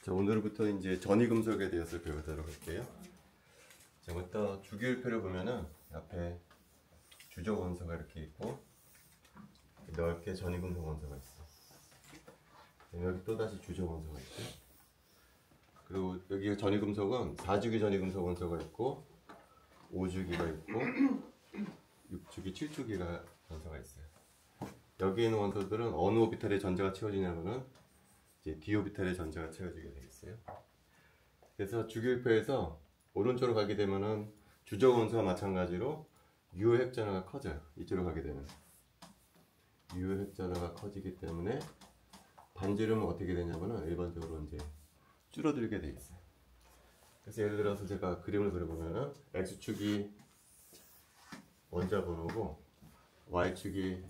자, 오늘부터 이제 전이금속에 대해서 배우도록 할게요. 자, 먼저 주기율표를 보면은 앞에 주적 원소가 이렇게 있고 넓게 전이금속 원소가 있어. 여기 또 다시 주적 원소가 있고, 그리고 여기 전이금속은 4주기 전이금속 원소가 있고 5주기가 있고 6주기, 7주기가 원소가 있어요. 여기 있는 원소들은 어느 오비탈에 전자가 채워지냐면은 이제 d 오비탈에 전자가 채워지게 되겠어요. 그래서 주기율표에서 오른쪽으로 가게 되면은 주적 원소와 마찬가지로 유효 핵전화가 커져요. 이쪽으로 가게 되면 유효 핵전화가 커지기 때문에 반지름은 어떻게 되냐면은 일반적으로 이제 줄어들게 돼 있어요. 그래서 예를 들어서 제가 그림을 그려보면은 x축이 원자 번호고 y축이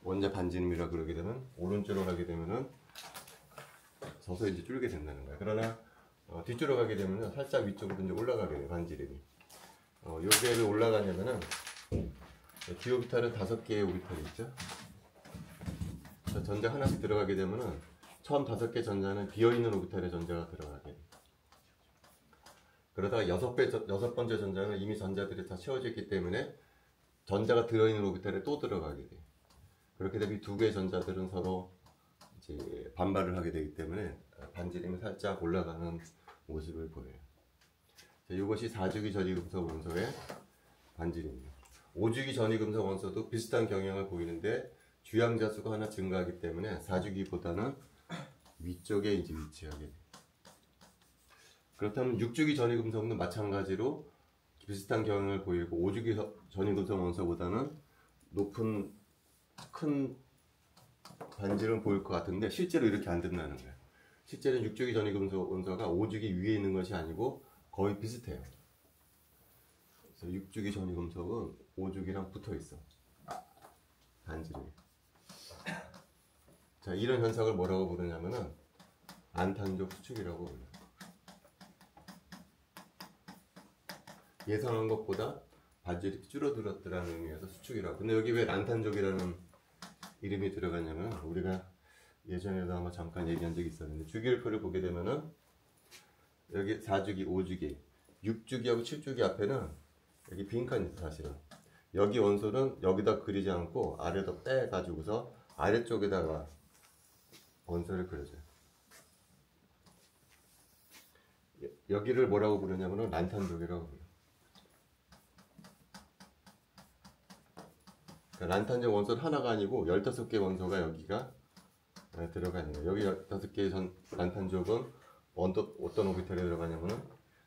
원자 반지름이라 그러게 되면 오른쪽으로 가게 되면은 서서히 이제 줄게 된다는 거예요. 그러나 뒤쪽으로 가게 되면 살짝 위쪽으로 이제 올라가게 돼요. 반지름이. 요게 왜 올라가냐면은 d 오비탈은 5개의 오비탈이 있죠. 전자 하나씩 들어가게 되면은 처음 5개 전자는 비어있는 오비탈에 전자가 들어가게 돼요. 그러다가 6번째 전자는 이미 전자들이 다 채워졌기 때문에 전자가 들어있는 오비탈에 또 들어가게 돼요. 그렇게 되면 이 두 개의 전자들은 서로 이제 반발을 하게 되기 때문에 반지름이 살짝 올라가는 모습을 보여요. 자, 이것이 4주기 전이금속 원소의 반지름이에요. 5주기 전이금속 원소도 비슷한 경향을 보이는데 주양자 수가 하나 증가하기 때문에 4주기보다는 위쪽에 이제 위치하게 돼요. 그렇다면 6주기 전이금속은 마찬가지로 비슷한 경향을 보이고 5주기 전이금속 원소보다는 높은 큰 반지름을 보일 것 같은데 실제로 이렇게 안 된다는 거예요. 실제로는 6주기 전이금속 원소가 5주기 위에 있는 것이 아니고 거의 비슷해요. 그래서 6주기 전이금속은 5주기랑 붙어 있어. 반지름이. 자, 이런 현상을 뭐라고 부르냐면은 안탄족 수축이라고 불러요. 예상한 것보다 반지름이 줄어들었더라는 의미에서 수축이라고. 근데 여기 왜 난탄족이라는 이름이 들어가냐면 우리가 예전에도 아마 잠깐 얘기한 적이 있었는데 주기율표를 보게 되면은 여기 4주기, 5주기, 6주기하고 7주기 앞에는 여기 빈칸이 있어. 사실은 여기 원소는 여기다 그리지 않고 아래로 빼가지고서 아래쪽에다가 원소를 그려줘요. 여기를 뭐라고 부르냐면은 난탄족이라고 불러요. 난탄족 원소는 하나가 아니고 15개 원소가 여기가 들어가 있는 거예요. 여기 15개의 난탄족은 어떤 오비탈에 들어가냐면은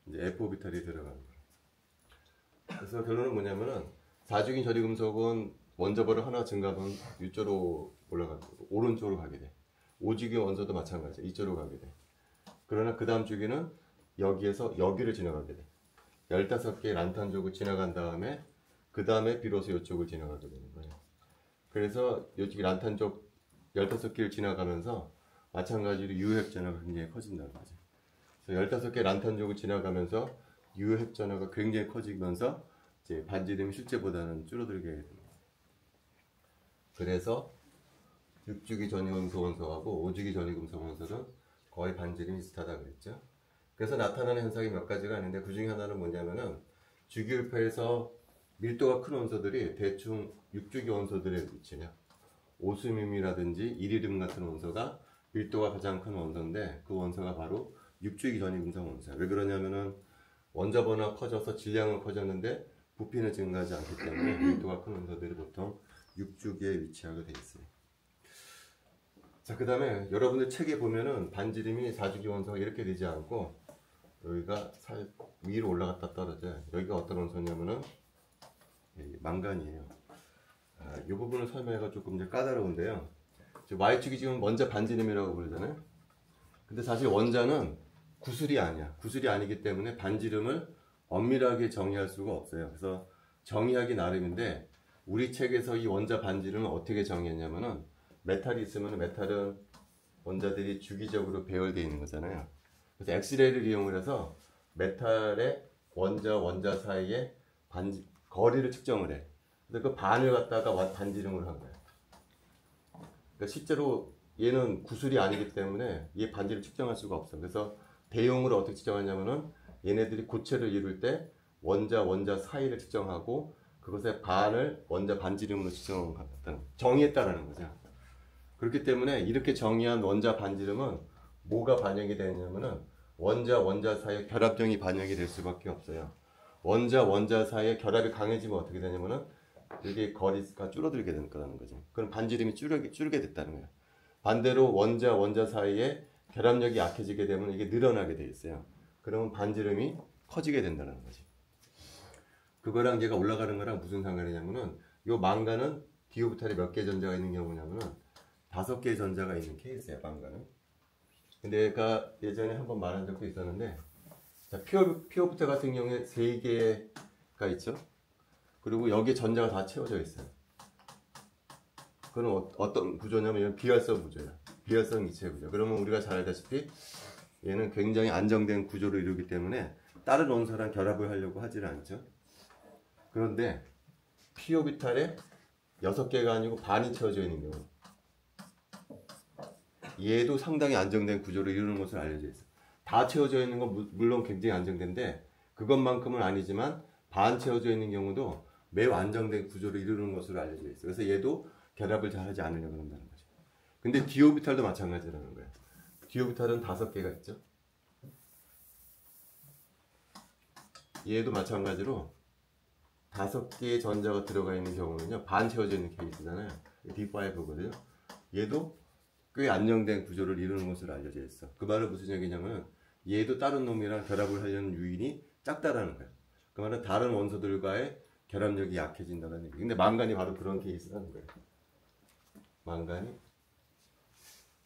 이제 F 오비탈이 들어가는 거예요. 그래서 결론은 뭐냐면은 4주기 전이금속은 원자번호 하나 증가하면 위쪽으로 올라가고 오른쪽으로 가게 돼. 5주기 원소도 마찬가지야. 이쪽으로 가게 돼. 그러나 그 다음 주기는 여기에서 여기를 지나가게 돼. 15개의 난탄족을 지나간 다음에 그 다음에 비로소 이쪽을 지나가게 되는 거예요. 그래서 이쪽이 난탄족 15개를 지나가면서 마찬가지로 유효핵전화가 굉장히 커진다는 거죠. 그래서 15개 난탄족을 지나가면서 유효핵전화가 굉장히 커지면서 이제 반지름이 실제보다는 줄어들게 됩니다. 그래서 6주기 전이금속 원소하고 5주기 전이금속 원소는 거의 반지름이 비슷하다 그랬죠. 그래서 나타나는 현상이 몇 가지가 있는데 그 중에 하나는 뭐냐면은 주기율표에서 밀도가 큰 원소들이 대충 6주기 원소들의 위치냐, 오스뮴이라든지 이리듐 같은 원소가 밀도가 가장 큰 원소인데 그 원소가 바로 6주기 전이금속 원소야. 왜 그러냐면은 원자 번호가 커져서 질량은 커졌는데 부피는 증가하지 않기 때문에 밀도가 큰 원소들이 보통 6주기에 위치하게 돼 있어요. 자, 그 다음에 여러분들 책에 보면은 반지름이 4주기 원소가 이렇게 되지 않고 여기가 위로 올라갔다 떨어져요. 여기가 어떤 원소냐면은 망간이에요. 이 부분을 설명해가 조금 이제 까다로운데요. Y축이 지금 원자 반지름이라고 부르잖아요. 근데 사실 원자는 구슬이 아니야. 구슬이 아니기 때문에 반지름을 엄밀하게 정의할 수가 없어요. 그래서 정의하기 나름인데 우리 책에서 이 원자 반지름을 어떻게 정의했냐면은 메탈이 있으면 메탈은 원자들이 주기적으로 배열되어 있는 거잖아요. 그래서 엑스레이를 이용을 해서 메탈의 원자 사이에 거리를 측정을 해. 근데 그 반을 갖다가 반지름으로 한 거예요. 그러니까 실제로 얘는 구슬이 아니기 때문에 얘 반지를 측정할 수가 없어. 그래서 대용으로 어떻게 측정하냐면은 얘네들이 고체를 이룰 때 원자 사이를 측정하고 그것의 반을 원자 반지름으로 측정하는 정의했다라는 거죠. 그렇기 때문에 이렇게 정의한 원자 반지름은 뭐가 반영이 되냐면은 원자 사이의 결합점이 반영이 될 수밖에 없어요. 원자 사이의 결합이 강해지면 어떻게 되냐면은 이게 거리가 줄어들게 되는 거라는 거죠. 그럼 반지름이 줄게 됐다는 거예요. 반대로 원자 사이에 결합력이 약해지게 되면 이게 늘어나게 돼 있어요. 그러면 반지름이 커지게 된다는 거지. 그거랑 얘가 올라가는 거랑 무슨 상관이냐면은 요 망간은 d 오비탈에 몇 개 전자가 있는 경우냐면은 5개의 전자가 있는 케이스야, 망간은. 근데 얘가 예전에 한번 말한 적도 있었는데, 자, p 오비탈 같은 경우에 3개가 있죠. 그리고 여기에 전자가 다 채워져 있어요. 그건 어떤 구조냐면 이건 비활성 구조야. 비활성 이체 구조. 그러면 우리가 잘 알다시피 얘는 굉장히 안정된 구조를 이루기 때문에 다른 원소랑 결합을 하려고 하지는 않죠. 그런데 p 오비탈에 6개가 아니고 반이 채워져 있는 경우, 얘도 상당히 안정된 구조를 이루는 것으로 알려져 있어요. 다 채워져 있는 건 물론 굉장히 안정된데 그것만큼은 아니지만 반 채워져 있는 경우도 매우 안정된 구조를 이루는 것으로 알려져 있어요. 그래서 얘도 결합을 잘 하지 않으려고 한다는 거죠. 근데 d 오비탈도 마찬가지라는 거예요. d 오비탈은 5개가 있죠. 얘도 마찬가지로 5개의 전자가 들어가 있는 경우는요, 반 채워져 있는 케이스잖아요. D5거든요. 얘도 꽤 안정된 구조를 이루는 것으로 알려져 있어. 그 말은 무슨 얘기냐면 얘도 다른 놈이랑 결합을 하려는 유인이 작다라는 거야. 그 말은 다른 원소들과의 결합력이 약해진다는 얘기. 근데 망간이 바로 그런 케이스라는 거예요. 망간이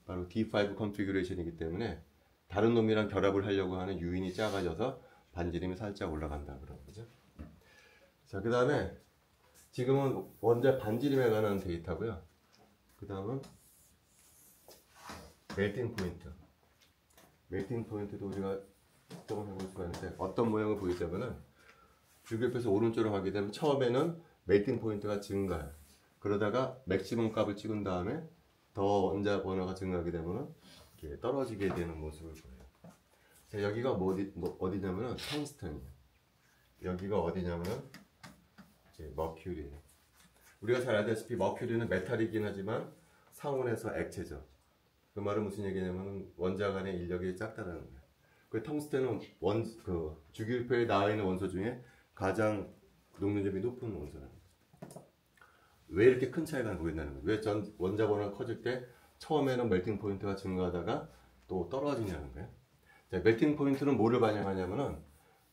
바로 D5 컨피규레이션이기 때문에 다른 놈이랑 결합을 하려고 하는 유인이 작아져서 반지름이 살짝 올라간다 그런 거죠. 자, 그 다음에 지금은 원자 반지름에 관한 데이터고요. 그 다음은 멜팅 포인트. 멜팅 포인트도 우리가 특정을 해볼 수가 있는데 어떤 모양을 보이자면은 주기율표에서 오른쪽으로 가게 되면 처음에는 멜팅 포인트가 증가해요. 그러다가 맥시멈 값을 찍은 다음에 더 원자 번호가 증가하게 되면은 이렇게 떨어지게 되는 모습을 보여요. 자, 여기가 어디냐면은 텅스턴이에요. 여기가 어디냐면은 이제 머큐리예요. 우리가 잘 알다시피 머큐리는 메탈이긴 하지만 상온에서 액체죠. 그 말은 무슨 얘기냐면 원자 간의 인력이 작다라는 거예요. 그 텅스텐은 주기율표에 나와 있는 원소 중에 가장 녹는점이 높은 원소라는 거죠. 왜 이렇게 큰 차이가 보인다는 거예요? 왜 원자 번호가 커질 때 처음에는 멜팅 포인트가 증가하다가 또 떨어지냐는 거예요. 자, 멜팅 포인트는 뭐를 반영하냐면은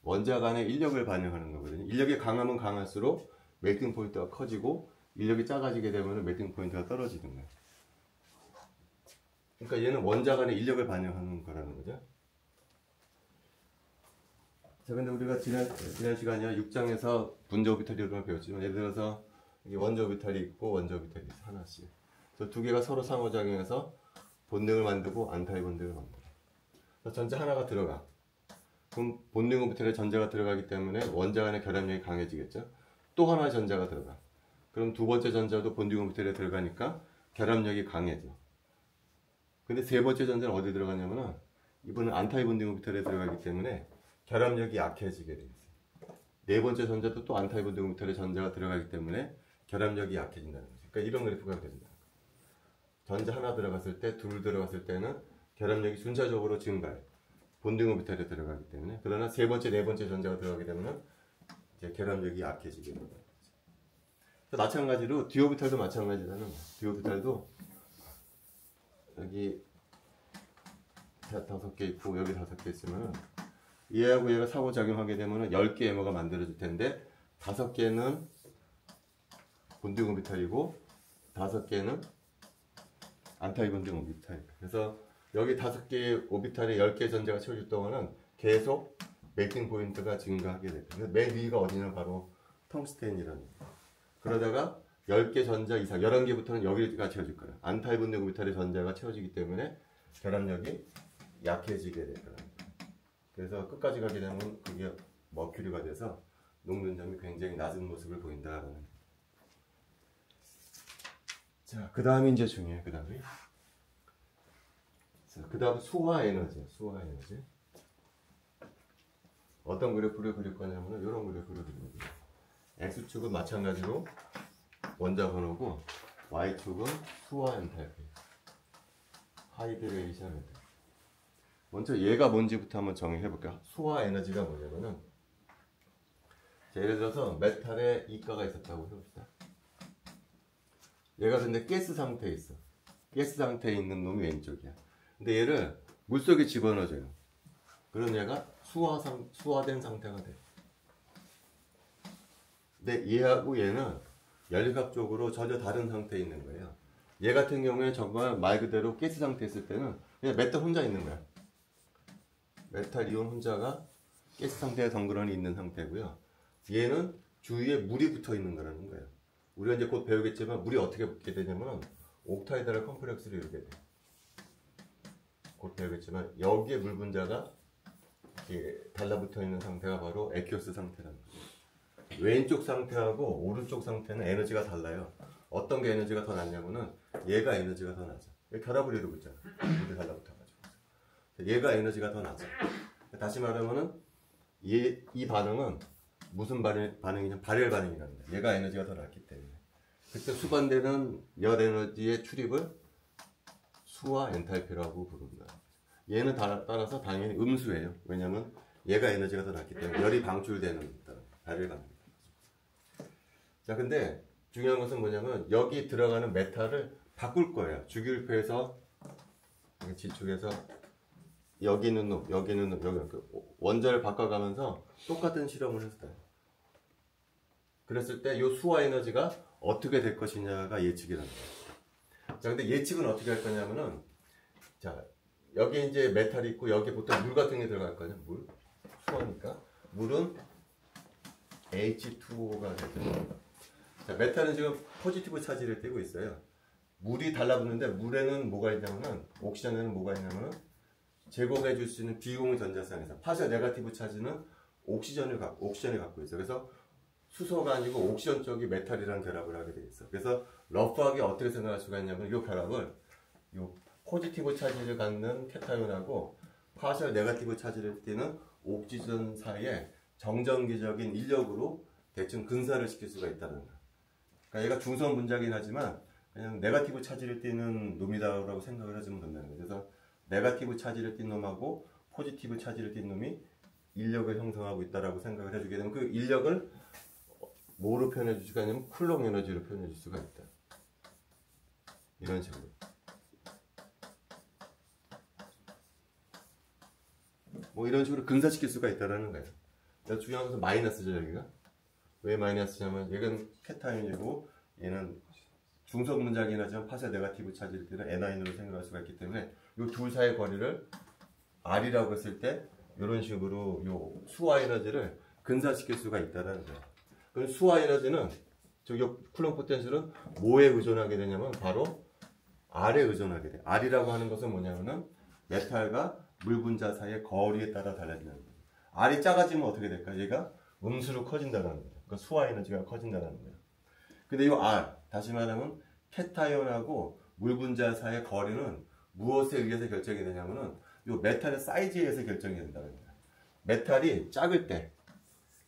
원자 간의 인력을 반영하는 거거든요. 인력이 강하면 강할수록 멜팅 포인트가 커지고 인력이 작아지게 되면 멜팅 포인트가 떨어지는 거예요. 그러니까 얘는 원자 간의 인력을 반영하는 거라는 거죠. 자, 근데 우리가 지난 시간에 6장에서 분자 오비탈 이론을 배웠지만, 예를 들어서 원자 오비탈이 있고 원자 오비탈이 있어, 하나씩. 그래서 두 개가 서로 상호작용해서 본능을 만들고 안타의 본능을 만들어. 그래서 전자 하나가 들어가. 그럼 본능 오비탈에 전자가 들어가기 때문에 원자 간의 결합력이 강해지겠죠. 또 하나의 전자가 들어가. 그럼 두 번째 전자도 본능 오비탈에 들어가니까 결합력이 강해져. 근데 세 번째 전자는 어디 들어가냐면은 이번엔 안타의 본능 오비탈에 들어가기 때문에 결합력이 약해지게 돼 있어요. 네 번째 전자도 또 안타의 본능 오비탈에 전자가 들어가기 때문에 결합력이 약해진다는 거죠. 그러니까 이런 그래프가 된다. 전자 하나 들어갔을 때, 둘 들어갔을 때는 결합력이 순차적으로 증가해. 본능 오비탈에 들어가기 때문에. 그러나 세 번째, 네 번째 전자가 들어가게 되면 이제 결합력이 약해지게 된다는 거죠. 마찬가지로 d 오비탈도 마찬가지잖아. d 오비탈도 여기 5개 있고 여기 5개 있으면 얘하고 얘가 상호작용하게 되면 10개 에머가 만들어질 텐데 5개는 본등 오비탈이고 5개는 안타의 본등 오비탈. 그래서 여기 5개의 오비탈에 10개 전자가 채워질 동안은 계속 멜팅 포인트가 증가하게 됩니다. 맨 위가 어디냐면 바로 텅스텐이라는 거예요. 그러다가 10개 전자 이상, 11개부터는 여기가 채워질 거예요. 안타의 본등 오비탈의 전자가 채워지기 때문에 결합력이 약해지게 될 거예요. 그래서 끝까지 가게 되면 그게 머큐리가 돼서 녹는 점이 굉장히 낮은 모습을 보인다라는. 자, 그 다음이 이제 중요해요. 그 다음에 그 다음 수화 에너지. 수화 에너지. 어떤 그래프를 그릴 거냐면 이런 그래프를 그릴 거예요. X축은 마찬가지로 원자 번호고 Y축은 수화 엔탈피. 하이드레이션 엔탈피. 먼저 얘가 뭔지부터 한번 정의해 볼게요. 수화 에너지가 뭐냐면은 예를 들어서 메탈에 이가가 있었다고 해봅시다. 얘가 근데 가스 상태에 있어. 가스 상태에 있는 놈이 왼쪽이야. 근데 얘를 물속에 집어넣어줘요. 그럼 얘가 수화된 상태가 돼. 근데 얘하고 얘는 열리학적으로 전혀 다른 상태에 있는 거예요. 얘 같은 경우에 정말 말 그대로 가스 상태에 있을 때는 그냥 메탈 혼자 있는 거야. 메탈 이온 혼자가 가스 상태에 덩그러니 있는 상태고요. 얘는 주위에 물이 붙어 있는 거라는 거예요. 우리가 이제 곧 배우겠지만 물이 어떻게 붙게 되냐면 옥타이드랄 컴플렉스를 이루게 돼. 곧 배우겠지만 여기에 물 분자가 이렇게 달라붙어 있는 상태가 바로 액기오스 상태라는 거예요. 왼쪽 상태하고 오른쪽 상태는 에너지가 달라요. 어떤 게 에너지가 더 낮냐면은 얘가 에너지가 더 낮아. 결합을 이루고 있잖아. 물이 달라붙어가지고. 얘가 에너지가 더 낮아. 다시 말하면은 이 반응은 무슨 반응이냐면 발열 반응이라는 거야. 얘가 에너지가 더 낮기 때문에. 그때 수반되는 열 에너지의 출입을 수화 엔탈피라고 부릅니다. 얘는 따라서 당연히 음수예요. 왜냐면 얘가 에너지가 더 낮기 때문에 열이 방출되는 발열 반응입니다. 자, 근데 중요한 것은 뭐냐면 여기 들어가는 메탈을 바꿀 거예요. 주기율표에서 지축에서 여기 있는 놈, 여기 있는 놈, 여기 원자를 바꿔가면서 똑같은 실험을 했어요. 그랬을 때 이 수화 에너지가 어떻게 될 것이냐가 예측이라는 거예요. 자, 근데 예측은 어떻게 할 거냐면은, 자, 여기 이제 메탈이 있고 여기 보통 물 같은 게 들어갈 거냐, 물, 수화니까 물은 H2O가 되죠. 자, 메탈은 지금 포지티브 차지를 띠고 있어요. 물이 달라붙는데 물에는 뭐가 있냐면은 옥시전에는 뭐가 있냐면은 제공해 줄 수 있는 비공 전자쌍에서 파셜 네거티브 차지는 옥시전을 갖고 있어요. 그래서 수소가 아니고 옥시전 쪽이 메탈이랑 결합을 하게 돼 있어. 그래서 러프하게 어떻게 생각할 수가 있냐면 이 결합을 이 포지티브 차지를 갖는 케타ion하고 파셜 네거티브 차지를 띠는 옥시전 사이에 정전기적인 인력으로 대충 근사를 시킬 수가 있다는 거야. 그러니까 얘가 중성 분자긴 하지만 그냥 네거티브 차지를 띠는 놈이다라고 생각을 해주면 된다는 거예요. 그래서 네거티브 차지를 띈 놈하고 포지티브 차지를 띈 놈이 인력을 형성하고 있다라고 생각을 해주게 되면 그 인력을 뭐로 표현해 줄 수가 있냐면 쿨롱 에너지로 표현해 줄 수가 있다. 이런 식으로. 뭐 이런 식으로 근사시킬 수가 있다라는 거예요. 그래서 중요한 것은 마이너스죠, 여기가. 왜 마이너스냐면 얘는 케타ion이고 얘는 중성 분자긴 하지만 파쇄 네거티브 차지를 띠는 N으로 생각할 수가 있기 때문에 이 둘 사이의 거리를 R이라고 했을 때 이런 식으로 요 수화 에너지를 근사시킬 수가 있다는 거예요. 그럼 수화 에너지는 저기 쿨롱 포텐셜은 뭐에 의존하게 되냐면 바로 R에 의존하게 돼. R이라고 하는 것은 뭐냐면은 메탈과 물 분자 사이의 거리에 따라 달라지는 거예요. R이 작아지면 어떻게 될까? 얘가 음수로 커진다는 거예요. 그러니까 수화 에너지가 커진다는 거예요. 근데 이 R, 다시 말하면 케타ion하고 물 분자 사이의 거리는 무엇에 의해서 결정이 되냐면은 이 메탈의 사이즈에 의해서 결정이 된다는 거예요. 메탈이 작을 때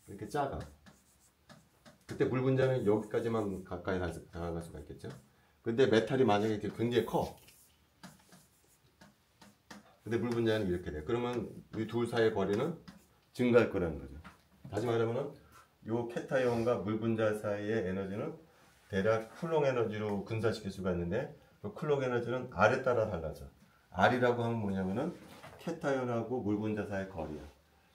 이렇게 작아. 그때 물 분자는 여기까지만 가까이 다가갈 수가 있겠죠. 근데 메탈이 만약에 이렇게 굉장히 커. 근데 물 분자는 이렇게 돼. 그러면 이 둘 사이의 거리는 증가할 거라는 거죠. 다시 말하면은 이 케타ion과 물 분자 사이의 에너지는 대략 쿨롱 에너지로 근사시킬 수가 있는데 그 쿨롱 에너지는 R에 따라 달라져. R이라고 하면 뭐냐면은 케타ion하고 물 분자 사이의 거리야.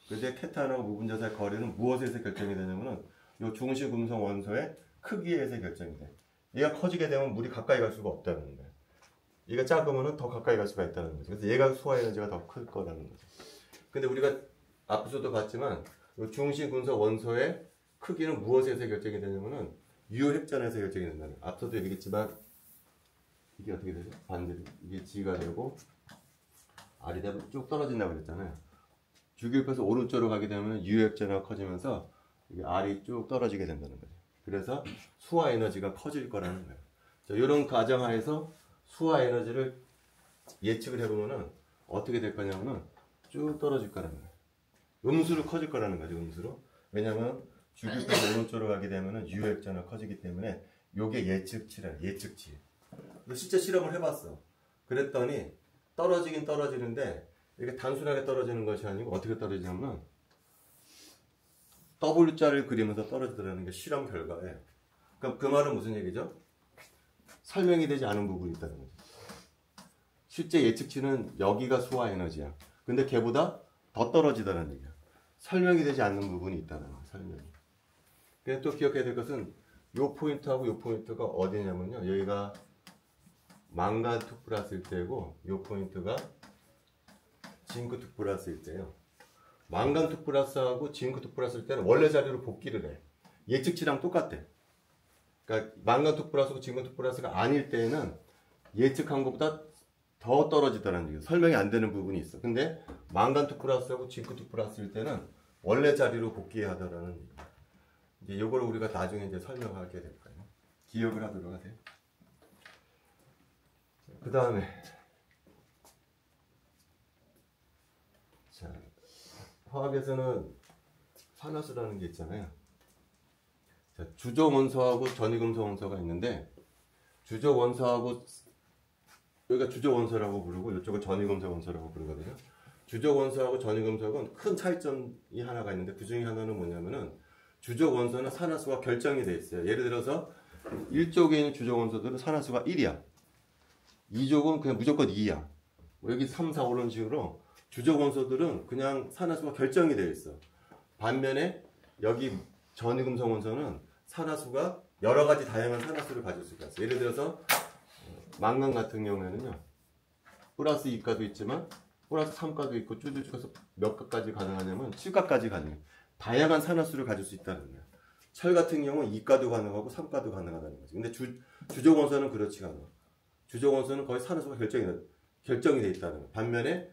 근데 케타ion하고 물 분자 사이의 거리는 무엇에서 결정이 되냐면은 이 중시 금속 원소의 크기에 의해서 결정이 돼. 얘가 커지게 되면 물이 가까이 갈 수가 없다는 거야. 얘가 작으면 더 가까이 갈 수가 있다는 거죠. 그래서 얘가 수화 에너지가 더 클 거라는 거죠. 근데 우리가 앞서도 봤지만 이 중시 금속 원소의 크기는 무엇에 의해서 결정이 되냐면은 유효핵전에서 결정이 된다는 거예요. 앞서도 얘기했지만 이게 어떻게 되죠? 반대로 이게 G가 되고 R이 되면 쭉 떨어진다고 그랬잖아요. 주기율표에서 오른쪽으로 가게 되면 유효핵전화가 커지면서 이게 R이 쭉 떨어지게 된다는 거죠. 그래서 수화 에너지가 커질 거라는 거예요. 자, 이런 가정하에서 수화 에너지를 예측을 해보면은 어떻게 될 거냐면은 쭉 떨어질 거라는 거예요. 음수로 커질 거라는 거죠. 음수로. 왜냐면 주기가 오른쪽으로 가게 되면은 유액전화 커지기 때문에 요게 예측치라. 예측치. 근데 실제 실험을 해봤어. 그랬더니 떨어지긴 떨어지는데 이게 단순하게 떨어지는 것이 아니고 어떻게 떨어지냐면 W자를 그리면서 떨어지더라는 게 실험 결과예요. 그럼 그 말은 무슨 얘기죠? 설명이 되지 않은 부분이 있다는 거죠. 실제 예측치는 여기가 소화 에너지야. 근데 걔보다 더 떨어지다는 얘기야. 설명이 되지 않는 부분이 있다는 거야. 설명이. 그래서 또 기억해야 될 것은 요 포인트하고 요 포인트가 어디냐면요. 여기가 망간 투플러스일 때고 요 포인트가 징크 투플러스일 때예요. 망간 투플러스하고 징크 투플러스일 때는 원래 자리로 복귀를 해. 예측치랑 똑같아. 그러니까 망간 투플러스고 징크 투플러스가 아닐 때는 예측한 것보다 더 떨어지다는 얘기예요. 설명이 안 되는 부분이 있어. 근데 망간 투플러스하고 징크 투플러스일 때는 원래 자리로 복귀하더라는 얘기예요. 이제 요걸 우리가 나중에 이제 설명하게 될 거예요. 기억을 하도록 하세요. 그 다음에 자, 화학에서는 산화수라는 게 있잖아요. 자, 주적 원소하고 전이금속 원소가 있는데 주적 원소하고 여기가 주적 원소라고 부르고 이쪽은 전이금속 원소라고 부르거든요. 주적 원소하고 전이금속은 큰 차이점이 하나가 있는데 그 중에 하나는 뭐냐면은 주적 원소는 산화수가 결정이 돼 있어요. 예를 들어서 1족에 있는 주적 원소들은 산화수가 1이야. 2족은 그냥 무조건 2야. 여기 3, 4, 5런 식으로 주적 원소들은 그냥 산화수가 결정이 되어 있어. 반면에 여기 전이금속 원소는 산화수가 여러 가지 다양한 산화수를 가질 수가 있어. 예를 들어서 망간 같은 경우에는요. 플러스 2가도 있지만 플러스 3가도 있고 쭉쭉 해서 몇 가까지 가능하냐면 7가까지 가능해. 다양한 산화수를 가질 수 있다는 거야. 철 같은 경우는 2가도 가능하고 3가도 가능하다는 거지. 근데 주적 원소는 그렇지가 않아. 주적 원소는 거의 산화수가 결정이 돼 있다는 거야. 반면에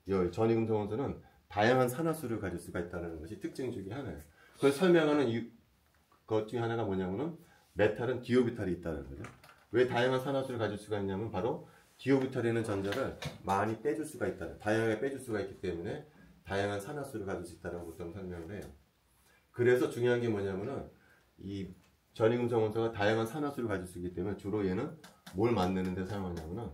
전이금속 원소는 다양한 산화수를 가질 수가 있다는 것이 특징 중에 하나예요. 그걸 설명하는 것 중에 하나가 뭐냐면은 메탈은 디오비탈이 있다는 거죠. 왜 다양한 산화수를 가질 수가 있냐면 바로 디오비탈에는 전자를 많이 빼줄 수가 있다. 다양하게 빼줄 수가 있기 때문에 다양한 산화수를 가질 수 있다는 보통 설명을 해요. 그래서 중요한 게 뭐냐면은 이 전이금속 원소가 다양한 산화수를 가질 수 있기 때문에 주로 얘는 뭘 만드는 데 사용하냐면은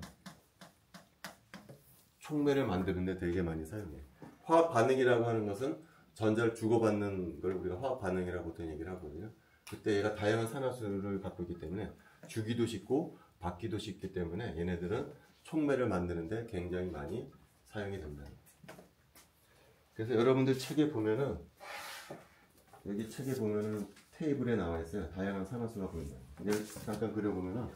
촉매를 만드는 데 되게 많이 사용해. 화학 반응이라고 하는 것은 전자를 주고받는 걸 우리가 화학 반응이라고 보통 얘기를 하거든요. 그때 얘가 다양한 산화수를 갖고 있기 때문에 주기도 쉽고 받기도 쉽기 때문에 얘네들은 촉매를 만드는데 굉장히 많이 사용이 된다. 그래서 여러분들 책에 보면은 여기 책에 보면은 테이블에 나와 있어요. 다양한 산화수가 보인다. 여기 잠깐 그려보면은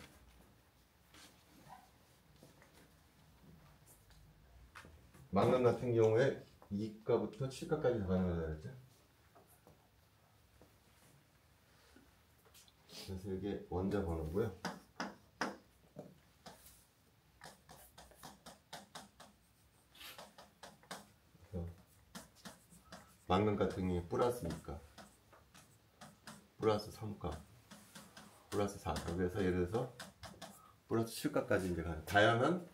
망간 같은 경우에 2가부터 7가까지 다 가능하다 그랬죠? 그래서 이게 원자 번호고요. 망간 같은 경우에 플러스 2가, 플러스 3가, 플러스 4가. 그래서 예를 들어서 플러스 7가까지 이제 다양한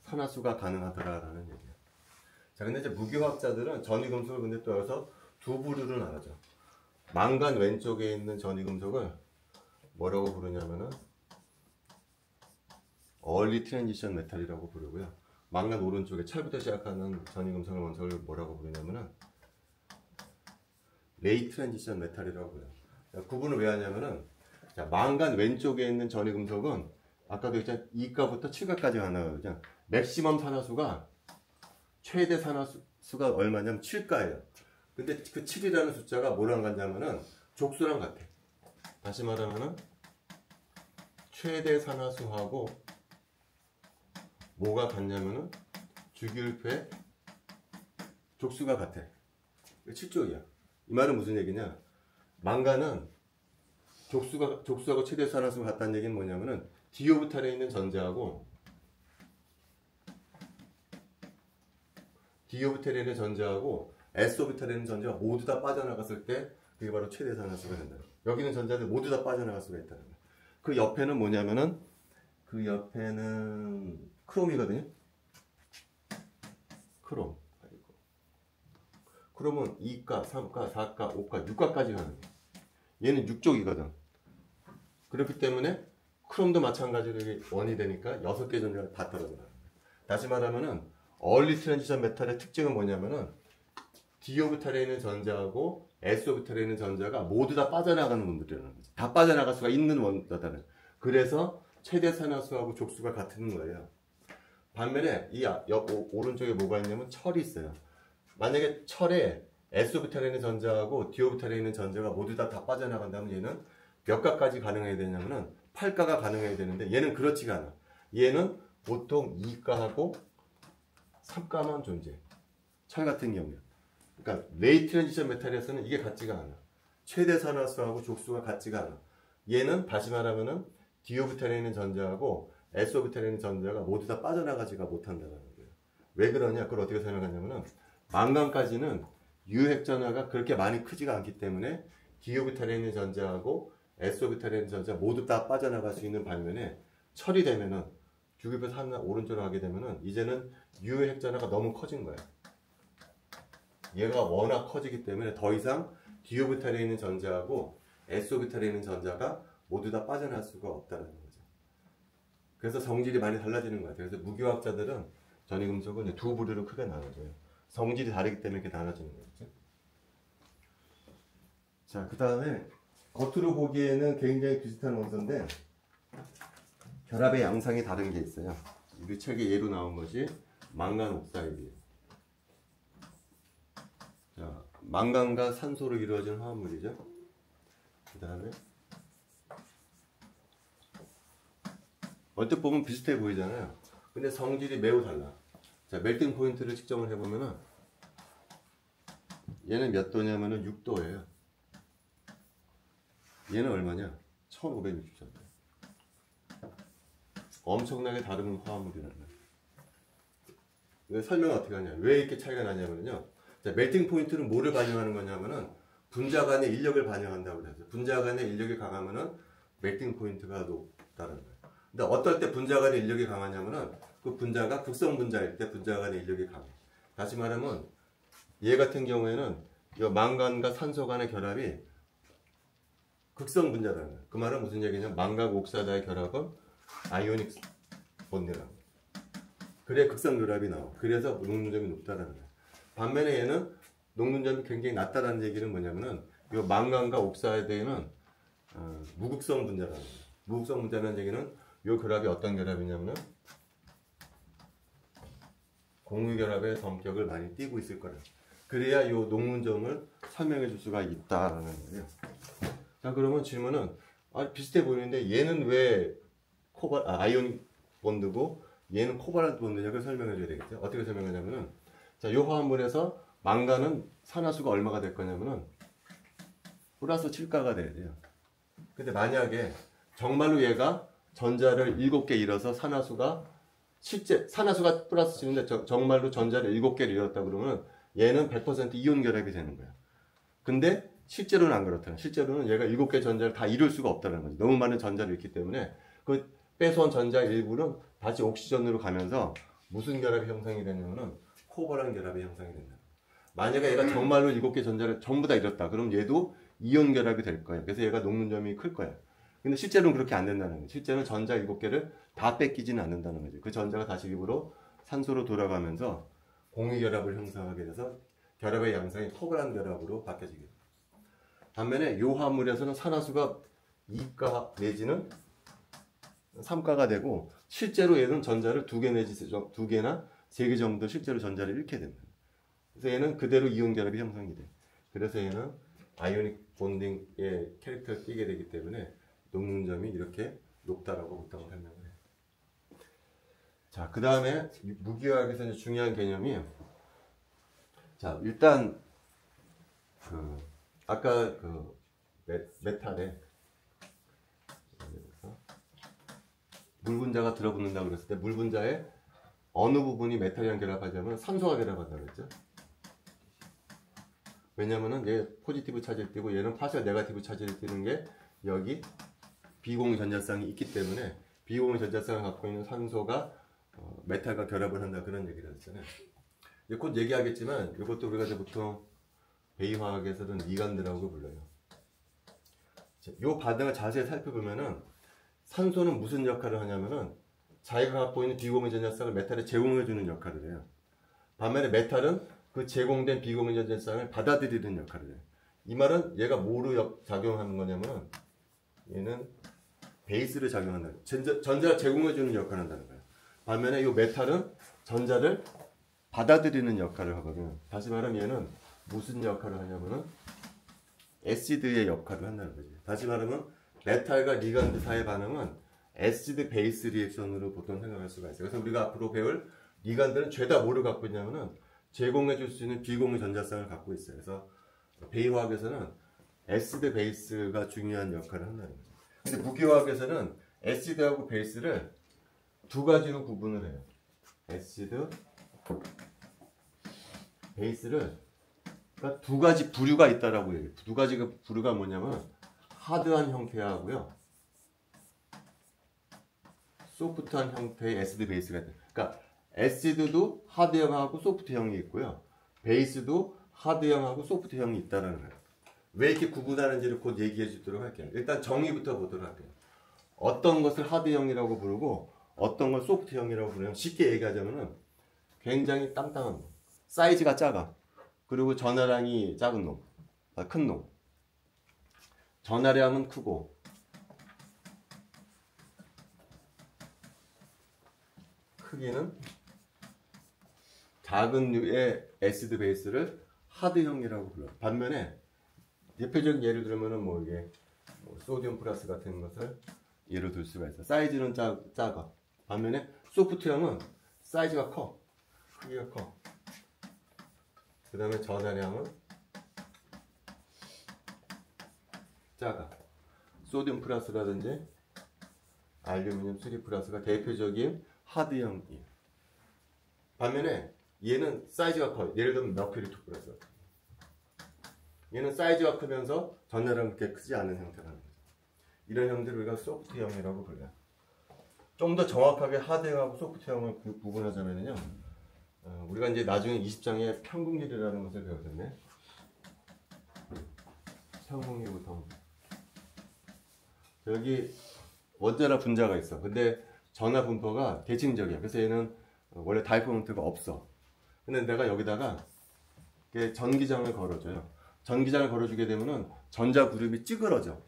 산화수가 가능하더라라는 얘기예요. 자, 근데 이제 무기화학자들은 전이금속을 근데 또 여기서 두 부류를 나누죠. 망간 왼쪽에 있는 전이금속을 뭐라고 부르냐면은 얼리 트랜지션 메탈이라고 부르고요. 망간 오른쪽에 철부터 시작하는 전이금속을 원소를 뭐라고 부르냐면은 레이 트랜지션 메탈이라고 부르요. 구분을 왜 하냐면은 자, 망간 왼쪽에 있는 전이금속은 아까도 했잖아요. 2가부터 7가까지 가능하거든요. 맥시멈 산화수가 최대 산화수가 얼마냐면 7가예요. 근데 그 7이라는 숫자가 뭐랑 같냐면은 족수랑 같아. 다시 말하면은 최대 산화수하고 뭐가 같냐면은 주기율표의 족수가 같아. 7족이야. 이 말은 무슨 얘기냐? 망간은 족수하고 최대 산화수가 같다는 얘기는 뭐냐면은 디오비탈에 있는 전자하고 S오비탈에 있는 전자가 모두 다 빠져나갔을 때 그게 바로 최대 산화수가 된다. 여기 있는 전자들 모두 다 빠져나갈 수가 있다는 거야. 그 옆에는 뭐냐면은 그 옆에는 크롬이거든요. 크롬. 크롬은 2가, 3가, 4가, 5가, 6가까지 가는 거야. 얘는 6족이거든. 그렇기 때문에 크롬도 마찬가지로 이게 원이 되니까 6개 전자가 다 떨어져 나가는 거야. 다시 말하면은 얼리 트랜지션 메탈의 특징은 뭐냐면은 d 오비탈에 있는 전자하고 s 오비탈에 있는 전자가 모두 다 빠져나가는 놈들이라는 거지. 다 빠져나갈 수가 있는 원자다는. 그래서 최대 산화수하고 족수가 같은 거예요. 반면에 이 오른쪽에 뭐가 있냐면 철이 있어요. 만약에 철에 s 오비탈에 있는 전자하고 d 오비탈에 있는 전자가 모두 다 빠져나간다면 얘는 몇 가까지 가능해야 되냐면은 8가가 가능해야 되는데 얘는 그렇지가 않아. 얘는 보통 2가하고 3가만 존재해. 철 같은 경우에. 그러니까 레이 트랜지션 메탈에서는 이게 같지가 않아. 최대 산화수하고 족수가 같지가 않아. 얘는 다시 말하면은 d 오비탈에 있는 전자하고 s 오비탈에 있는 전자가 모두 다 빠져나가지가 못한다는 거예요. 왜 그러냐? 그걸 어떻게 설명하냐면은 망간까지는 유핵전하가 그렇게 많이 크지가 않기 때문에 d 오비탈에 있는 전자하고 s 오비탈에 있는 전자 모두 다 빠져나갈 수 있는 반면에 철이 되면은 주기표에서 하나 오른쪽으로 가게 되면은 이제는 유핵전하가 너무 커진 거야. 얘가 워낙 커지기 때문에 더 이상 d 오비탈에 있는 전자하고 s 오비탈에 있는 전자가 모두 다 빠져나갈 수가 없다는 거죠. 그래서 성질이 많이 달라지는 거예요. 그래서 무기화학자들은 전이금속은 두 부류로 크게 나눠져요. 성질이 다르기 때문에 이렇게 나눠지는 거죠. 자, 그 다음에 겉으로 보기에는 굉장히 비슷한 원소인데 결합의 양상이 다른 게 있어요. 우리 책에 예로 나온 것이 망간 옥사이드예요. 자, 망간과 산소로 이루어진 화합물이죠. 그 다음에 얼핏 보면 비슷해 보이잖아요. 근데 성질이 매우 달라. 자, 멜팅 포인트를 측정을 해보면은 얘는 몇 도냐면은 6도예요. 얘는 얼마냐? 1563도. 엄청나게 다른 화합물이라는 거예요. 설명을 어떻게 하냐? 왜 이렇게 차이가 나냐면요. 자, 멜팅 포인트는 뭐를 반영하는 거냐면은 분자 간의 인력을 반영한다고 그래서 분자 간의 인력이 강하면은 멜팅 포인트가 높다는 거예요. 근데 어떨 때 분자 간의 인력이 강하냐면은 그 분자가 극성 분자일 때 분자 간의 인력이 강해. 다시 말하면 얘 같은 경우에는 이 망간과 산소 간의 결합이 극성 분자라는 거예요. 그 말은 무슨 얘기냐면 망각 옥사다의 결합은 아이오닉 본드라는 거예요. 그래 극성 결합이 나와. 그래서 녹는점이 높다라는 거예요. 반면에 얘는 녹는점이 굉장히 낮다라는 얘기는 뭐냐면은 이 망간과 옥사이드에는 무극성 분자라는 거예요. 무극성 분자라는 얘기는 이 결합이 어떤 결합이냐면은 공유결합의 성격을 많이 띠고 있을 거라. 그래야 이 녹문점을 설명해 줄 수가 있다라는 거예요. 자, 그러면 질문은 비슷해 보이는데 얘는 왜 아이오닉 본드고 얘는 코발란트 본드냐고 설명해 줘야 되겠죠. 어떻게 설명하냐면은 자, 이 화합물에서 망간은 산화수가 얼마가 될 거냐면은 플러스 7가가 돼야 돼요. 근데 만약에 정말로 얘가 전자를 7개 잃어서 산화수가 플러스 7인데 정말로 전자를 7개를 잃었다 그러면 얘는 100% 이온 결합이 되는 거야. 근데 실제로는 안 그렇다. 실제로는 얘가 7개 전자를 다 이룰 수가 없다는 거지. 너무 많은 전자를 잃기 때문에 그 뺏어온 전자 일부는 다시 옥시전으로 가면서 무슨 결합이 형성이 되냐면은 코발한 결합이 형성이 된다. 만약에 얘가 정말로 7개 전자를 전부 다 잃었다. 그럼 얘도 이온 결합이 될 거야. 그래서 얘가 녹는 점이 클 거야. 근데 실제로는 그렇게 안 된다는 거지. 실제로는 전자 7개를 다 뺏기지는 않는다는 거지. 그 전자가 다시 일부러 산소로 돌아가면서 공유결합을 형성하게 돼서 결합의 양상이 코발한 결합으로 바뀌어지게 돼. 반면에 이 화합물에서는 산화수가 2가 내지는 3가가 되고 실제로 얘는 전자를 2개 내지 2개나 3개 정도 실제로 전자를 잃게 된다. 그래서 얘는 그대로 이온 결합이 형성이 돼. 그래서 얘는 아이오닉 본딩의 캐릭터를 띠게 되기 때문에 녹는 점이 이렇게 높다라고 보통 설명을 해. 자, 그 다음에 무기화학에서 이제 중요한 개념이 자, 일단 아까 메탈에 물 분자가 들어붙는다고 그랬을 때 물 분자에 어느 부분이 메탈이랑 결합하자면 산소가 결합한다고 그랬죠. 왜냐면은 얘 포지티브 차지를 띠고 얘는 파셜 네거티브 차지를 띠는 게 여기 비공유 전자쌍이 있기 때문에 비공유 전자쌍을 갖고 있는 산소가 메탈과 결합을 한다 그런 얘기를 했잖아요. 이제 곧 얘기하겠지만 이것도 우리가 이제 보통 배이화학에서는 리간드라고 불러요. 이 반응을 자세히 살펴보면은 산소는 무슨 역할을 하냐면은 자기가 갖고 있는 비공유 전자쌍을 메탈에 제공해주는 역할을 해요. 반면에 메탈은 그 제공된 비공유 전자쌍을 받아들이는 역할을 해요. 이 말은 얘가 뭐로 작용하는 거냐면은 얘는 베이스를 작용한다. 전자를 제공해주는 역할을 한다는 거예요. 반면에 이 메탈은 전자를 받아들이는 역할을 하거든요. 다시 말하면 얘는 무슨 역할을 하냐면은 애시드의 역할을 한다는 거죠. 다시 말하면 메탈과 리간드 사이의 반응은 애시드 베이스 리액션으로 보통 생각할 수가 있어요. 그래서 우리가 앞으로 배울 리간드는 죄다 뭐를 갖고 있냐면은 제공해 줄 수 있는 비공유 전자쌍을 갖고 있어요. 그래서 배이화학에서는 애시드 베이스가 중요한 역할을 한다는 거죠. 근데 무기화학에서는 애시드하고 베이스를 두 가지로 구분을 해요. 애시드 베이스를 그러니까 두 가지 부류가 있다라고 얘기해요. 두 가지 부류가 뭐냐면 하드한 형태하고요, 소프트한 형태의 애시드 베이스가 있다. 그러니까 애시드도 하드형하고 소프트형이 있고요, 베이스도 하드형하고 소프트형이 있다라는 거예요. 왜 이렇게 구분하는지를 곧 얘기해 주도록 할게요. 일단 정의부터 보도록 할게요. 어떤 것을 하드형이라고 부르고 어떤 걸 소프트형이라고 부르면 쉽게 얘기하자면은 굉장히 땅땅한 놈, 사이즈가 작아, 그리고 전하량이 작은 놈, 큰 놈. 전하량은 크고 크기는 작은 류의 애시드 베이스를 하드형이라고 불러요. 반면에 대표적인 예를 들면은 뭐 이게 소디움 플러스 같은 것을 예로 들 수가 있어. 사이즈는 작아. 반면에 소프트형은 사이즈가 커, 크기가 커. 그 다음에 전하량은 작아. 소디움 플러스라든지 알루미늄 3 플러스가 대표적인 하드형이에요. 반면에 얘는 사이즈가 커요. 예를 들면 머큐리 2 플러스. 얘는 사이즈가 크면서 전하량은 그렇게 크지 않은 형태라는 거죠. 이런 형들을 우리가 소프트형이라고 불러요. 좀 더 정확하게 하드형하고 소프트형을 구분하자면요, 우리가 이제 나중에 20장에 평균길이라는 것을 배우잖아요. 평균길부터 여기 원자나 분자가 있어. 근데 전하 분포가 대칭적이야. 그래서 얘는 원래 다이포먼트가 없어. 근데 내가 여기다가 전기장을 걸어줘요. 전기장을 걸어주게 되면은 전자 그룹이 찌그러져.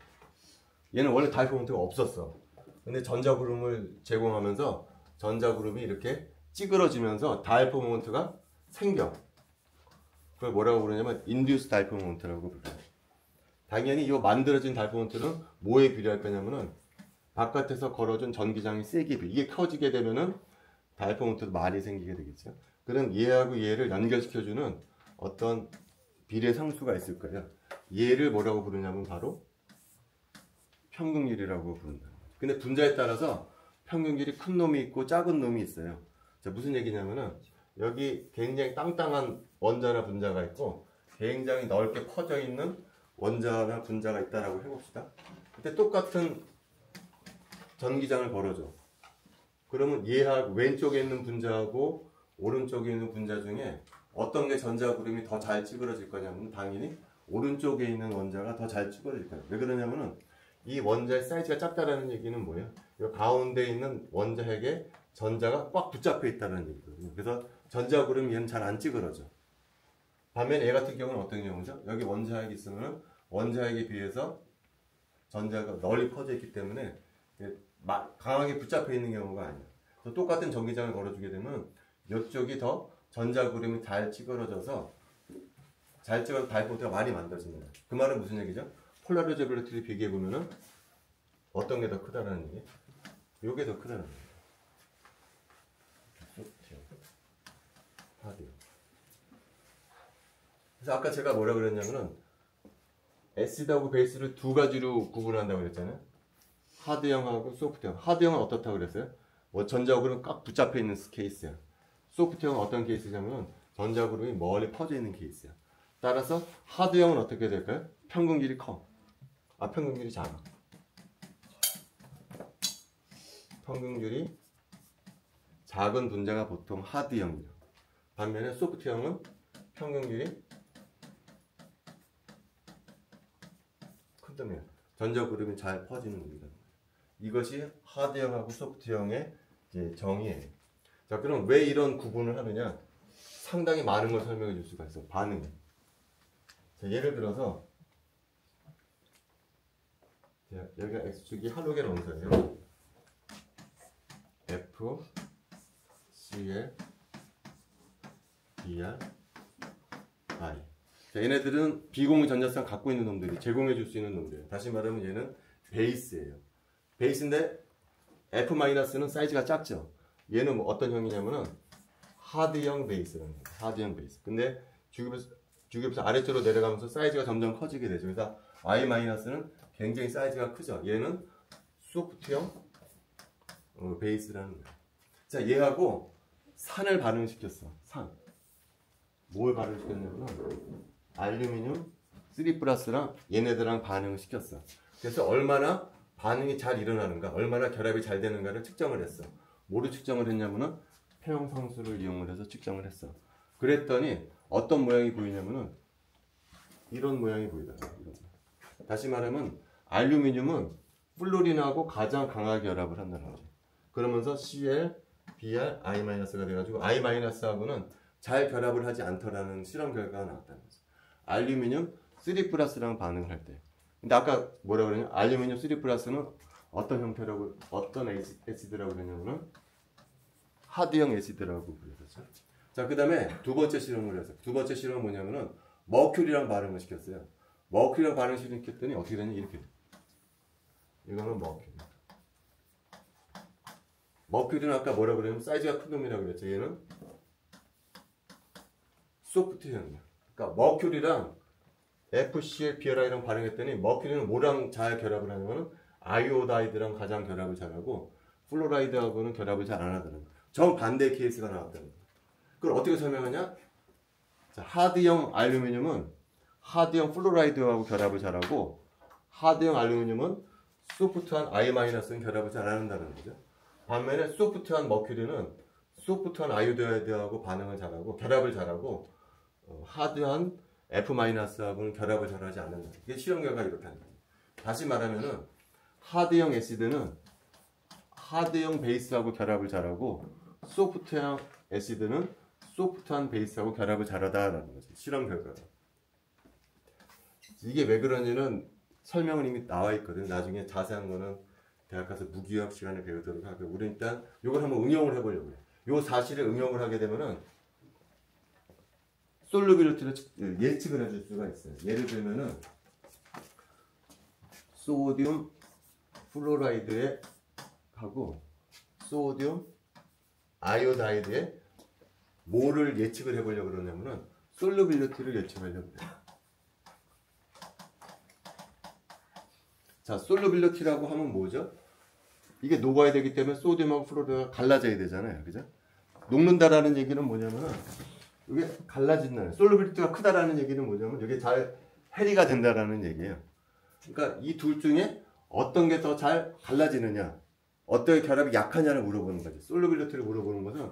얘는 원래 다이포먼트가 없었어. 근데 전자 그룹을 제공하면서 전자 그룹이 이렇게 찌그러지면서 다이포 모먼트가 생겨. 그걸 뭐라고 부르냐면 인듀스 다이포 모먼트라고 불러요. 당연히 이 만들어진 다이포 모먼트는 뭐에 비례할 거냐면은 바깥에서 걸어준 전기장이 세게 비례. 이게 커지게 되면은 다이포 모먼트도 많이 생기게 되겠죠. 그럼 얘하고 얘를 연결시켜주는 어떤 비례 상수가 있을 거예요. 얘를 뭐라고 부르냐면 바로 평균길이라고 부른다. 근데 분자에 따라서 평균길이 큰 놈이 있고 작은 놈이 있어요. 자, 무슨 얘기냐면은 여기 굉장히 땅땅한 원자나 분자가 있고 굉장히 넓게 퍼져 있는 원자나 분자가 있다라고 해봅시다. 근데 똑같은 전기장을 걸어줘. 그러면 얘하고 왼쪽에 있는 분자하고 오른쪽에 있는 분자 중에 어떤 게 전자 그룹이 더 잘 찌그러질 거냐면 당연히 오른쪽에 있는 원자가 더 잘 찌그러질 거예요. 왜 그러냐면은 이 원자의 사이즈가 작다라는 얘기는 뭐예요? 이 가운데 있는 원자핵에 전자가 꽉 붙잡혀 있다는 얘기거든요. 그래서 전자 그룹이 얘는 잘 안 찌그러져. 반면에 얘 같은 경우는 어떤 경우죠? 여기 원자핵이 있으면 원자핵에 비해서 전자가 널리 퍼져 있기 때문에 강하게 붙잡혀 있는 경우가 아니에요. 똑같은 전기장을 걸어주게 되면 이쪽이 더 전자 그룹이 잘 찌그러져서 다이포트가 많이 만들어집니다. 그 말은 무슨 얘기죠? 폴라리제빌리티를 비교해 보면은 어떤 게 더 크다라는 얘기? 요게 더 크다는 얘기. 하드요. 그래서 아까 제가 뭐라 그랬냐면은 애시드하고 베이스를 두 가지로 구분한다고 그랬잖아요. 하드형하고 소프트형. 하드형은 어떻다고 그랬어요? 뭐 전자그룹은 꽉 붙잡혀 있는 케이스야. 소프트형은 어떤 케이스냐면은 전자그룹이 멀리 퍼져 있는 케이스야. 따라서 하드형은 어떻게 될까요? 평균길이 커. 평균길이 작아. 평균길이 작은 분자가 보통 하드형이에요. 반면에 소프트형은 평균끼리 큰다며 전자 그룹이 잘 퍼지는 겁니다. 이것이 하드형하고 소프트형의 이제 정의예요. 자, 그럼 왜 이런 구분을 하느냐? 상당히 많은 걸 설명해 줄 수가 있어. 반응. 자, 예를 들어서 자, 여기가 X축이 할로겐 원소예요. F, Cl, Br, I. 자, 얘네들은 비공유 전자쌍 갖고 있는 놈들이 제공해 줄 수 있는 놈들이에요. 다시 말하면 얘는 베이스예요. 베이스인데 F-는 사이즈가 작죠. 얘는 뭐 어떤 형이냐면은 하드형 베이스라는 거예요. 하드형 베이스. 근데 주기에서 아래쪽으로 내려가면서 사이즈가 점점 커지게 되죠. 그래서 I-는 굉장히 사이즈가 크죠. 얘는 소프트형 베이스라는 거예요. 자, 얘하고 산을 반응시켰어. 산. 뭘 반응시켰냐면 알루미늄 3+랑 얘네들랑 반응을 시켰어. 그래서 얼마나 반응이 잘 일어나는가, 얼마나 결합이 잘 되는가를 측정을 했어. 뭐로 측정을 했냐면은 폐형상수를 이용을 해서 측정을 했어. 그랬더니 어떤 모양이 보이냐면은 이런 모양이 보이더라고요. 이런. 다시 말하면 알루미늄은 플루린하고 가장 강하게 결합을 한다는 거죠. 그러면서 Cl, Br, I-가 돼가지고 I-하고는 잘 결합을 하지 않더라는 실험 결과가 나왔다는 거죠. 알루미늄 3+랑 반응을 할 때. 근데 아까 뭐라고 그러냐? 알루미늄 3+는 어떤 형태라고, 어떤 애시드라고 그러냐면은 하드형 애시드라고 불렀죠. 자, 그 다음에 두 번째 실험을 해서, 두 번째 실험은 뭐냐면은 머큐리랑 반응을 시켰어요. 머큐리랑 반응을 시켰더니 어떻게 되냐? 이렇게. 이거는 머큐리. 머큐리는 아까 뭐라고 그러냐면 사이즈가 큰 놈이라고 그랬죠. 얘는 소프트형이야. 그러니까 머큐리랑 FCl, BRI랑 반응했더니 머큐리는 뭐랑 잘 결합을 하냐면 아이오다이드랑 가장 결합을 잘하고 플로라이드하고는 결합을 잘 안 하더라는 거예요. 정반대의 케이스가 나왔다는 거예요. 그걸 어떻게 설명하냐? 자, 하드형 알루미늄은 하드형 플로라이드하고 결합을 잘하고 하드형 알루미늄은 소프트한 I-는 결합을 잘 안 한다는 거죠. 반면에 소프트한 머큐리는 소프트한 아이오다이드하고 반응을 잘하고 결합을 잘하고 하드한 F-하고는 결합을 잘하지 않는다. 이게 실험 결과가 이렇게 하는 거예요. 다시 말하면은 하드형 애시드는 하드형 베이스하고 결합을 잘하고 소프트형 애시드는 소프트한 베이스하고 결합을 잘하다라는 거죠. 실험 결과가. 이게 왜 그런지는 설명은 이미 나와 있거든요. 나중에 자세한 거는 대학 가서 무기화학 시간에 배우도록 하고 우리 일단 이걸 한번 응용을 해보려고 해요. 이 사실을 응용을 하게 되면은 솔루빌리티를 예측을 해줄 수가 있어요. 예를 들면은 소디움 플로라이드에 하고 소디움 아이오다이드에 뭐를 예측을 해보려고 그러냐면은 솔루빌리티를 예측하려고 해요. 자, 솔루빌리티라고 하면 뭐죠? 이게 녹아야 되기 때문에 소디움하고 플로라이드가 갈라져야 되잖아요. 그죠? 녹는다라는 얘기는 뭐냐면은 이게 갈라진다는, 솔루빌리티가 크다라는 얘기는 뭐냐면 이게 잘 해리가 된다라는 얘기예요. 그러니까 이 둘 중에 어떤 게 더 잘 갈라지느냐, 어떤 결합이 약하냐를 물어보는 거죠. 솔루빌리티를 물어보는 것은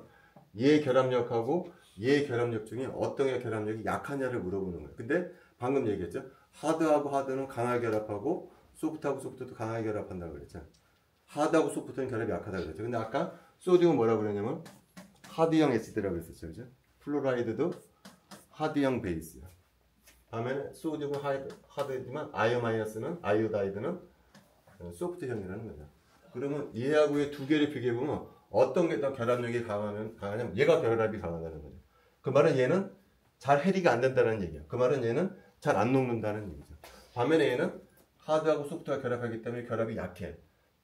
얘 결합력하고 얘 결합력 중에 어떤 게 결합력이 약하냐를 물어보는 거예요. 근데 방금 얘기했죠. 하드하고 하드는 강하게 결합하고 소프트하고 소프트도 강하게 결합한다고 그랬죠. 하드하고 소프트는 결합이 약하다고 그랬죠. 근데 아까 소디움은 뭐라고 그랬냐면 하드형 애시드라고 했었죠. 그죠? 플로라이드도 하드형 베이스야. 다음에 소디움은 하드지만 아이오다이드는 소프트형이라는 거죠. 그러면 얘하고 의 두 개를 비교해보면 어떤 게 더 결합력이 강하냐면 얘가 결합이 강하다는 거죠. 그 말은 얘는 잘 해리가 안 된다는 얘기야. 그 말은 얘는 잘 안 녹는다는 얘기죠. 반면에 얘는 하드하고 소프트가 결합하기 때문에 결합이 약해.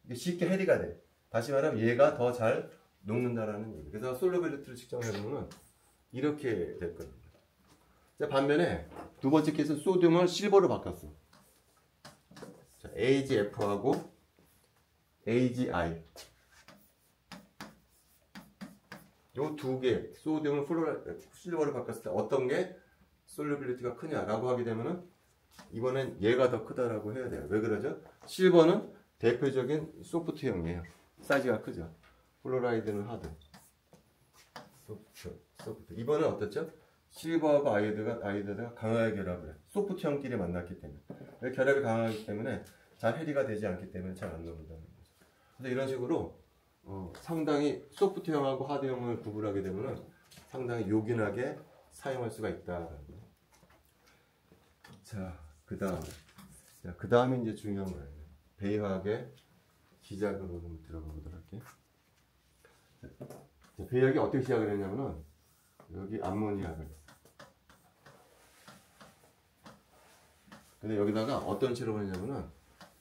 이게 쉽게 해리가 돼. 다시 말하면 얘가 더 잘 녹는다라는 얘기. 그래서 솔루빌리티를 측정해보면 이렇게 될 겁니다. 자, 반면에 두 번째 케이스는 소디움을 실버로 바꿨어. 자, AgF하고 AgI. 요 두 개, 소디움을 실버로 바꿨을 때 어떤 게 솔루빌리티가 크냐라고 하게 되면은 이번엔 얘가 더 크다라고 해야 돼요. 왜 그러죠? 실버는 대표적인 소프트형이에요. 사이즈가 크죠. 플로라이드는 하드. 소프트. 이번엔 어떻죠? 실버하고 아이od가 강하게 결합을 해. 소프트형끼리 만났기 때문에. 결합이 강하기 때문에 잘 해리가 되지 않기 때문에 잘 안 나온다는 거죠. 그래서 이런 식으로 상당히 소프트형하고 하드형을 구분하게 되면 상당히 요긴하게 사용할 수가 있다. 자, 그 다음에 이제 중요한 거예요. 배이화학의 시작으로 좀 들어가 보도록 할게요. 자, 배이화학이 어떻게 시작을 했냐면은 여기 암모니아가 있어. 근데 여기다가 어떤 실험을 했냐면은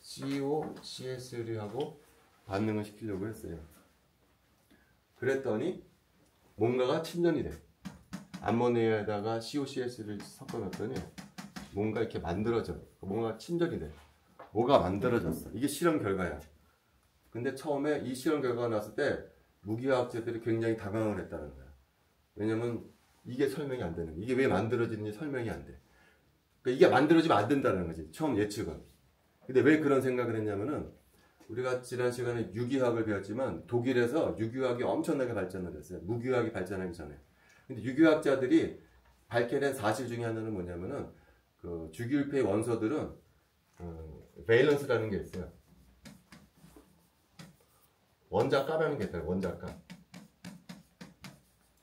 COCS3하고 반응을 시키려고 했어요. 그랬더니 뭔가가 침전이 돼. 암모니아에다가 COCS를 섞어놨더니 뭔가 이렇게 만들어져. 뭔가 침전이 돼. 뭐가 만들어졌어. 이게 실험 결과야. 근데 처음에 이 실험 결과가 나왔을 때 무기화학자들이 굉장히 당황을 했다는 거야. 왜냐면 이게 설명이 안 되는 거야. 이게 왜 만들어지는지 설명이 안 돼. 그러니까 이게 만들어지면 안 된다는 거지. 처음 예측은. 근데 왜 그런 생각을 했냐면은 우리가 지난 시간에 유기화학을 배웠지만 독일에서 유기화학이 엄청나게 발전을 했어요. 무기화학이 발전하기 전에. 근데 유기화학자들이 밝혀낸 사실 중에 하나는 뭐냐면은 그 주기율폐의 원소들은 밸런스라는 게 있어요. 원자가라는 게 있어요.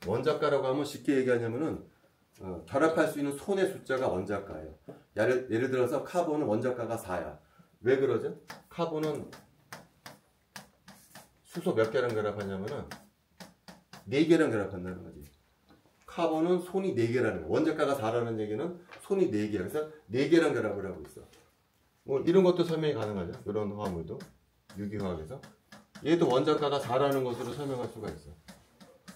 원자가라고 하면 쉽게 얘기하냐면은 결합할 수 있는 손의 숫자가 원자가예요. 예를 들어서 카본은 원자가가 4야. 왜 그러죠? 카본은 수소 몇 개랑 결합하냐면은 4개랑 결합한다는 거지. 카본은 손이 4개라는 거야. 원자가가 4라는 얘기는 손이 4개야. 그래서 4개랑 결합을 하고 있어. 뭐 이런 것도 설명이 가능하죠. 이런 화합물도 유기화학에서. 얘도 원자가가 4라는 것으로 설명할 수가 있어.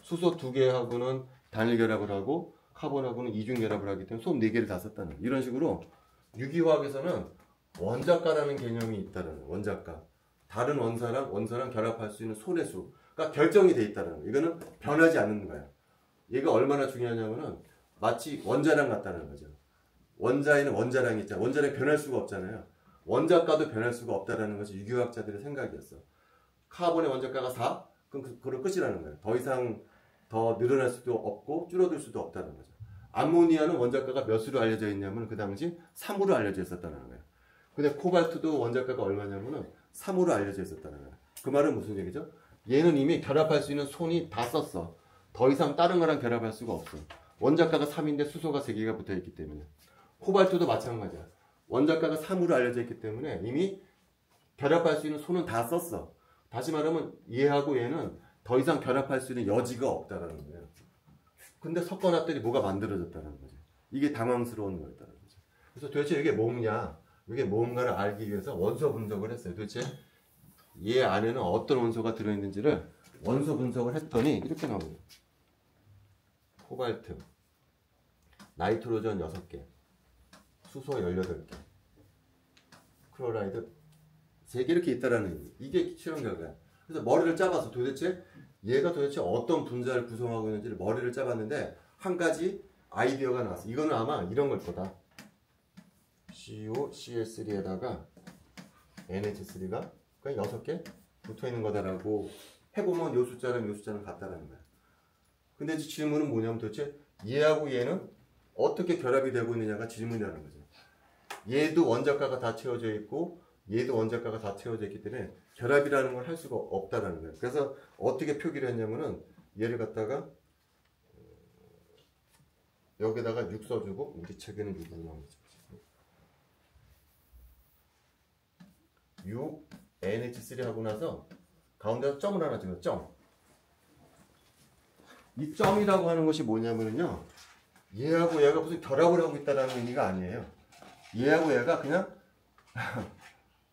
수소 2개하고는 단일 결합을 하고 카본하고는 이중 결합을 하기 때문에 손 4개를 다 썼다는 거야. 이런 식으로 유기화학에서는 원자가라는 개념이 있다는 거야. 원자가. 다른 원소랑 결합할 수 있는 손의 수가 결정이 돼 있다는 거야. 이거는 변하지 않는 거야. 얘가 얼마나 중요하냐면은 마치 원자량 같다는 거죠. 원자에는 원자량이 있잖아. 원자량이 변할 수가 없잖아요. 원자가도 변할 수가 없다는 것이 유기화학자들의 생각이었어. 카본의 원자가가 4? 그럼 그걸 끝이라는 거예요. 더 이상 더 늘어날 수도 없고 줄어들 수도 없다는 거죠. 암모니아는 원자가가 몇으로 알려져 있냐면 그 당시 3으로 알려져 있었다는 거예요. 근데 코발트도 원자가가 얼마냐면은 3으로 알려져 있었다는 거예요. 그 말은 무슨 얘기죠? 얘는 이미 결합할 수 있는 손이 다 썼어. 더 이상 다른 거랑 결합할 수가 없어. 원자가가 3인데 수소가 3개가 붙어 있기 때문에. 코발트도 마찬가지야. 원자가가 3으로 알려져 있기 때문에 이미 결합할 수 있는 손은 다 썼어. 다시 말하면 얘하고 얘는 더 이상 결합할 수 있는 여지가 없다라는 거예요. 근데 섞어놨더니 뭐가 만들어졌다는 거죠. 이게 당황스러운 거였다는 거죠. 그래서 도대체 이게 뭔가, 이게 뭔가를 알기 위해서 원소 분석을 했어요. 도대체 얘 안에는 어떤 원소가 들어있는지를 원소 분석을 했더니 이렇게 나오네요. 코발트, 나이트로전 6개, 수소 18개, 클로라이드 3개 이렇게 있다라는 이게 실험 결과야. 그래서 머리를 짜봐서 얘가 도대체 어떤 분자를 구성하고 있는지를 머리를 짜봤는데 한 가지 아이디어가 나왔어. 이거는 아마 이런 걸 거다. COCl3에다가 NH3가 그냥 6개 붙어있는 거다라고 해보면 요 숫자랑 요 숫자는 같다라는 거야. 근데 질문은 뭐냐면 도대체 얘하고 얘는 어떻게 결합이 되고 있느냐가 질문이라는 거죠. 얘도 원자가가 다 채워져 있고 얘도 원자가가 다 채워져 있기 때문에 결합이라는 걸 할 수가 없다라는 거예요. 그래서 어떻게 표기를 했냐면은 얘를 갖다가 여기다가 6 써주고 우리 책에는 6으로 나오죠. 6 NH3 하고 나서 가운데서 점을 하나 찍어요. 점. 이 점이라고 하는 것이 뭐냐면요. 얘하고 얘가 무슨 결합을 하고 있다는 의미가 아니에요. 얘하고 얘가 그냥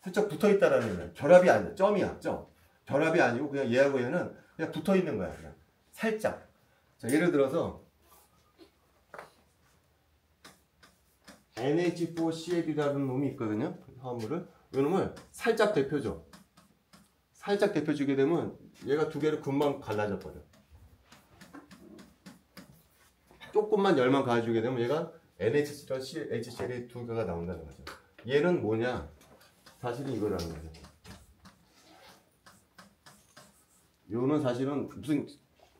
슬쩍 붙어 있다라는 거예요. 결합이 아니야. 점이야. 점. 결합이 아니고 그냥 얘하고 얘는 그냥 붙어 있는 거야. 그냥 살짝. 자, 예를 들어서 NH4Cl이라는 놈이 있거든요. 화합물을. 이 놈을 살짝 데펴줘. 살짝 데펴주게 되면 얘가 두 개를 금방 갈라져 버려. 조금만 열만 가해주게 되면 얘가 NH3랑 HCl이 두 개가 나온다는 거죠. 얘는 뭐냐? 사실은 이거라는 거죠. 요는 사실은 무슨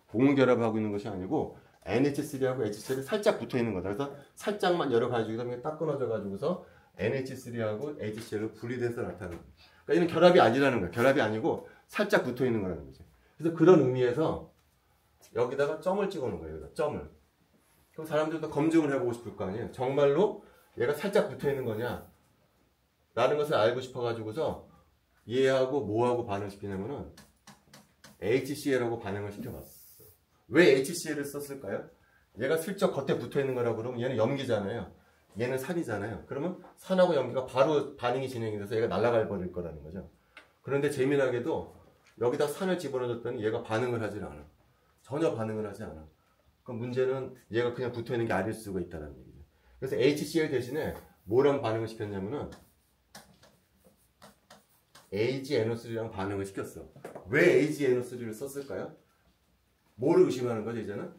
공을 결합하고 있는 것이 아니고 NH3하고 HCl이 살짝 붙어 있는 거다. 그래서 살짝만 열어가지고 그다음에 딱 끊어져 가지고서 NH3하고 HCl로 분리돼서 나타나는 거야. 그러니까 얘는 결합이 아니라는 거야. 결합이 아니고 살짝 붙어 있는 거라는 거지. 그래서 그런 의미에서 여기다가 점을 찍어 놓은 거예요. 여기다 점을. 그럼 사람들도 검증을 해보고 싶을 거 아니에요. 정말로 얘가 살짝 붙어 있는 거냐? 라는 것을 알고 싶어 가지고서 얘하고 뭐하고 반응시키냐면은 HCl하고 반응을 시켜봤어. 왜 HCl을 썼을까요? 얘가 슬쩍 겉에 붙어 있는 거라고 그러면 얘는 염기잖아요. 얘는 산이잖아요. 그러면 산하고 염기가 바로 반응이 진행이 돼서 얘가 날아갈 버릴 거라는 거죠. 그런데 재미나게도 여기다 산을 집어넣었더니 얘가 반응을 하질 않아. 전혀 반응을 하지 않아. 그럼 문제는 얘가 그냥 붙어 있는 게 아닐 수가 있다는 얘기죠. 그래서 HCl 대신에 뭐랑 반응을 시켰냐면은 AgNO3랑 반응을 시켰어. 왜 AgNO3를 썼을까요? 뭐를 의심하는 거죠, 이제는?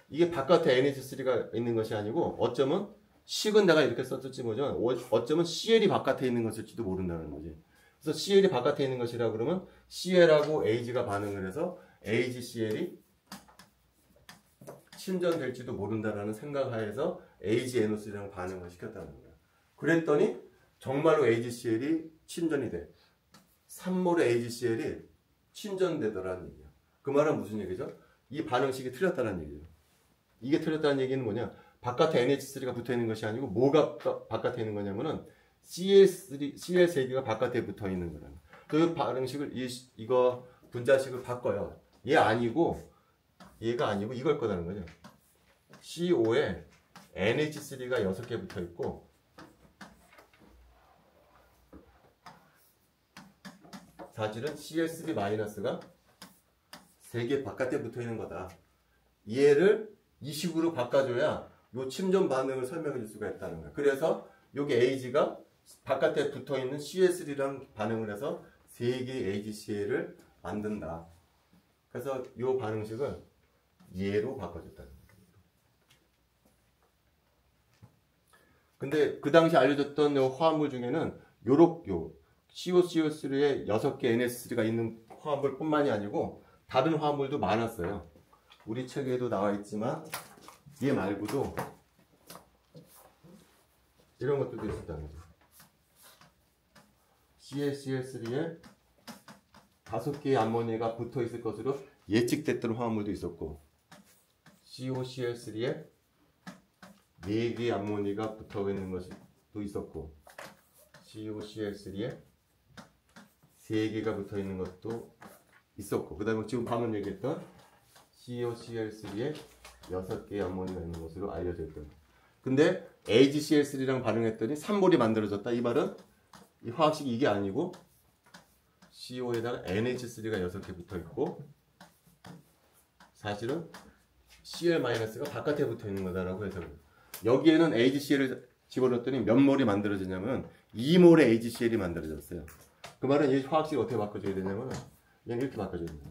이게 바깥에 NH3가 있는 것이 아니고 어쩌면 식은 내가 이렇게 썼을지 모르지만 어쩌면 CL이 바깥에 있는 것일지도 모른다는 거지. 그래서 CL이 바깥에 있는 것이라 그러면 CL하고 AG가 반응을 해서 AgCl이 침전될지도 모른다라는 생각하에서 AgNO3랑 반응을 시켰다는 거야. 그랬더니 정말로 AgCl이 침전이 돼. 3몰의 AgCl이 침전되더라는 얘기야. 그 말은 무슨 얘기죠? 이 반응식이 틀렸다는 얘기죠. 이게 틀렸다는 얘기는 뭐냐? 바깥에 NH3가 붙어 있는 것이 아니고 뭐가 바깥에 있는 거냐면은 CL 3개가 바깥에 붙어 있는 거라는. 그 반응식을 이거 분자식을 바꿔요. 얘 아니고 얘가 아니고 이걸 거라는 거죠. CO에 NH3가 6개 붙어 있고 사실은 CL3-가 3개 바깥에 붙어 있는 거다. 얘를 이 식으로 바꿔줘야 요 침전 반응을 설명해 줄 수가 있다는 거야. 그래서 여기 AG가 바깥에 붙어 있는 CL3랑 반응을 해서 3개의 AgCl을 만든다. 그래서 요 반응식을 얘로 바꿔줬다는 거야. 근데 그 당시 알려졌던 요 화합물 중에는 요 COCO3에 6개 NH3가 있는 화합물 뿐만이 아니고 다른 화합물도 많았어요. 우리 책에도 나와 있지만 얘 말고도 이런 것들도 있었다는 거죠. CaCl3에 5개의 암모니아가 붙어 있을 것으로 예측됐던 화합물도 있었고 COCl3에 4개의 암모니아가 붙어 있는 것도 있었고 COCl3에 3개가 붙어 있는 것도 있었고 그 다음에 지금 방금 얘기했던 COCl3에 6개의 암모니아가 있는 것으로 알려져 있던. 근데 AgCl3랑 반응했더니 3몰이 만들어졌다. 이 말은 이 화학식이 이게 아니고 CO에다가 NH3가 6개 붙어 있고 사실은 Cl-가 바깥에 붙어 있는 거다라고 해서 여기에는 AgCl을 집어넣었더니 몇 몰이 만들어지냐면 2몰의 AgCl이 만들어졌어요. 그 말은 이 화학식을 어떻게 바꿔줘야 되냐면 그냥 이렇게 바꿔줘야 됩니다.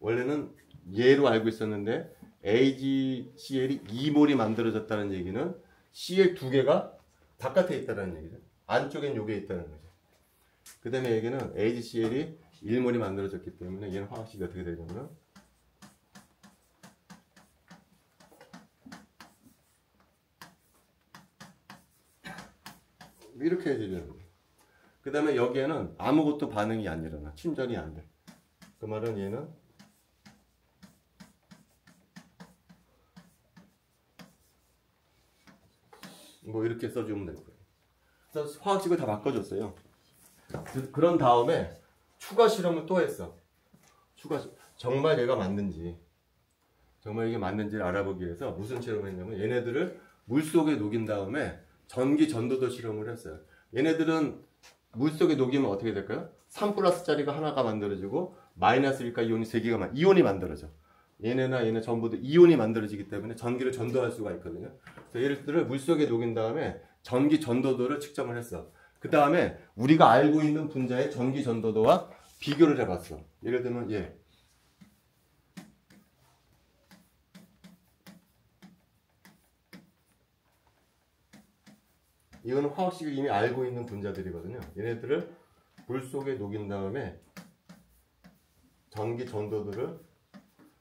원래는 얘로 알고 있었는데 AgCl이 2몰이 만들어졌다는 얘기는 Cl 2개가 바깥에 있다는 얘기죠. 안쪽엔 요게 있다는 거죠. 그 다음에 얘기는 AgCl이 1몰이 만들어졌기 때문에 얘는 화학식이 어떻게 되냐면 이렇게 해주는 거예요. 그 다음에 여기에는 아무것도 반응이 안 일어나. 침전이 안 돼. 그 말은 얘는 뭐 이렇게 써주면 될 거예요. 그래서 화학식을 다 바꿔줬어요. 그런 다음에 추가 실험을 또 했어. 정말 얘가 맞는지 정말 이게 맞는지를 알아보기 위해서 무슨 실험을 했냐면 얘네들을 물속에 녹인 다음에 전기 전도도 실험을 했어요. 얘네들은 물속에 녹이면 어떻게 될까요? 3+짜리가 하나가 만들어지고 마이너스 1가 이온이 3개가 이온이 만들어져. 얘네나 얘네 전부도 이온이 만들어지기 때문에 전기를 전도할 수가 있거든요. 그래서 얘들을 물속에 녹인 다음에 전기 전도도를 측정을 했어. 그 다음에 우리가 알고 있는 분자의 전기 전도도와 비교를 해봤어. 예를 들면 얘. 이거는 화학식을 이미 알고 있는 분자들이거든요. 얘네들을 물 속에 녹인 다음에 전기 전도들을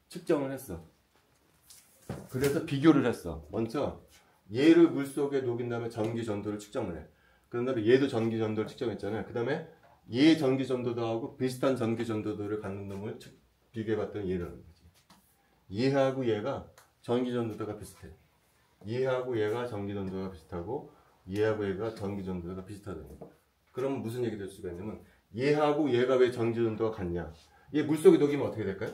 측정을 했어. 그래서 비교를 했어. 먼저 얘를 물 속에 녹인 다음에 전기 전도를 측정을 해. 그런 다음에 얘도 전기 전도를 측정했잖아요. 그 다음에 얘 전기 전도도하고 비슷한 전기 전도도를 갖는 놈을 비교해봤더니 얘라는 거지. 얘하고 얘가 전기 전도도가 비슷해. 얘하고 얘가 전기 전도가 비슷하고 얘하고 얘가 전기 전도가 비슷하다는 거. 그럼 무슨 얘기 될 수가 있냐면 얘하고 얘가 왜 전기 전도가 같냐? 얘 물속에 녹이면 어떻게 될까요?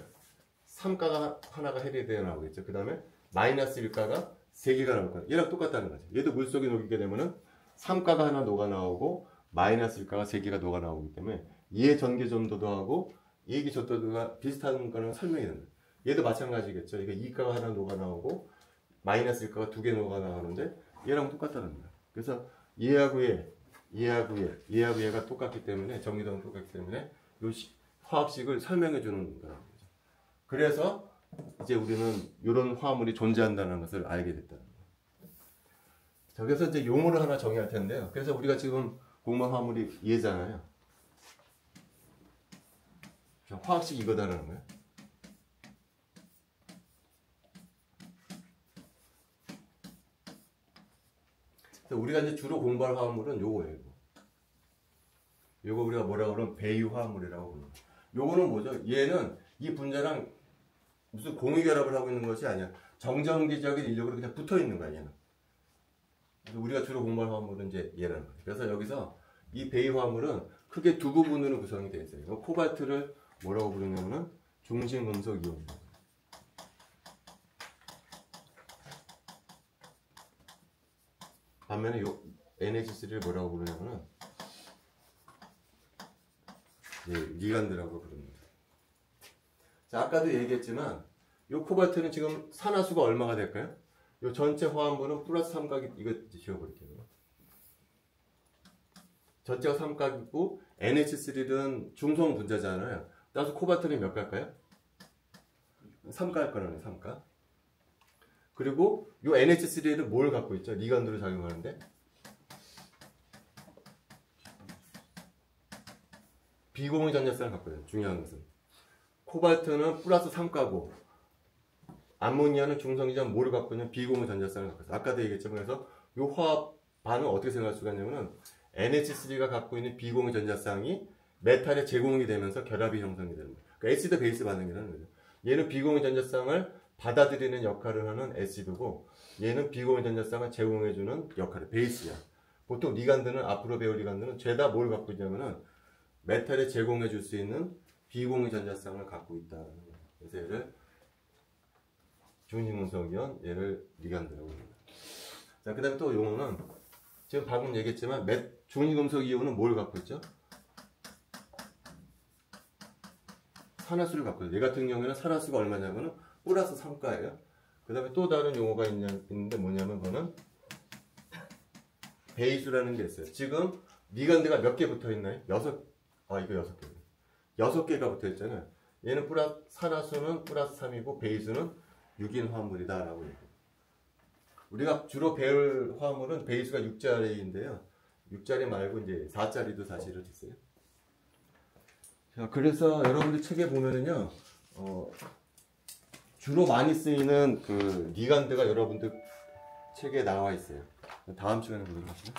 3가가 하나가 해리되어 나오겠죠. 그 다음에 마이너스 1가가 3개가 나올 거예요. 얘랑 똑같다는 거죠. 얘도 물속에 녹이게 되면은 3가가 하나 녹아 나오고 마이너스 1가가 3개가 녹아 나오기 때문에 얘 전기 전도도하고 얘기 전도도가 비슷한 거는 설명이 된다. 얘도 마찬가지겠죠. 이게 2가가 하나 녹아 나오고 마이너스 1가가 2개 녹아 나오는데 얘랑 똑같다는 거야. 그래서 얘하고 얘하고 얘가 똑같기 때문에 전기도는 똑같기 때문에 요 화학식을 설명해 주는 거라는 거죠. 그래서 이제 우리는 이런 화합물이 존재한다는 것을 알게 됐다는 거예요. 자, 그래서 이제 용어를 하나 정의할 텐데요. 그래서 우리가 지금 공부한 화합물이 얘잖아요. 화학식 이거다라는 거예요. 그래서 우리가 이제 주로 공부할 화합물은 요거예요. 요거 우리가 뭐라고 그러면 배유 화합물이라고 부릅니다. 요거는 뭐죠? 얘는 이 분자랑 무슨 공유결합을 하고 있는 것이 아니야. 정전기적인 인력으로 그냥 붙어 있는 거야, 얘는. 그래서 우리가 주로 공부할 화합물은 이제 얘라는 거예요. 그래서 여기서 이 배유 화합물은 크게 두 부분으로 구성이 되어 있어요. 코발트를 뭐라고 부르냐면은 중심금속 이온. 반면에 요 NH3를 뭐라고 부르냐면은 리간드라고 부릅니다. 자, 아까도 얘기했지만 요 코발트는 지금 산화수가 얼마가 될까요? 요 전체 화합물은 플러스 3각이 이거 지워버릴게요. 전체가 3각이고 NH3는 중성 분자잖아요. 따라서 코발트는 몇 갈까요? 3가일 거라네, 3가. 그리고 요 NH3를 뭘 갖고 있죠? 리간드로 작용하는데 비공유 전자쌍을 갖고 있어요. 중요한 것은 코발트는 플러스 3가고 암모니아는 중성이지만 뭐를 갖고 있는 비공유 전자쌍을 갖고 있어요. 아까도 얘기했지만 그래서 이 화합 반응 어떻게 생각할 수가 있냐면은 NH3가 갖고 있는 비공유 전자쌍이 메탈에 제공이 되면서 결합이 형성이 되는 거예요. 그러니까 애시드 베이스 반응이라는 거죠. 얘는 비공유 전자쌍을 받아들이는 역할을 하는 애시드고 얘는 비공유 전자쌍을 제공해주는 역할을 베이스야. 보통 리간드는 앞으로 배울 리간드는 죄다 뭘 갖고 있냐면은 메탈에 제공해 줄 수 있는 비공유 전자쌍을 갖고 있다는 거예요. 그래서 얘를 중심금속이온, 얘를 리간드라고 합니다. 자, 그 다음에 또 용어는 지금 방금 얘기했지만 중심금속 이온은 뭘 갖고 있죠? 산화수를 갖고 있어요. 얘 같은 경우에는 산화수가 얼마냐면은 플러스 3가예요. 그 다음에 또 다른 용어가 있는데 뭐냐면 그거는 베이수라는 게 있어요. 지금 리간드가 몇 개 붙어 있나요? 이거 6개. 6개가 붙어 있잖아요. 얘는 산화수는 플러스 3이고 베이수는 6인 화합물이다 라고 얘기해요. 우리가 주로 배울 화합물은 베이수가 6자리인데요. 6자리 말고 이제 4자리도 사실은 있어요. 자, 그래서 여러분들 책에 보면은요, 주로 많이 쓰이는 그 리간드가 여러분들 책에 나와 있어요. 다음 시간에 보도록 하시죠.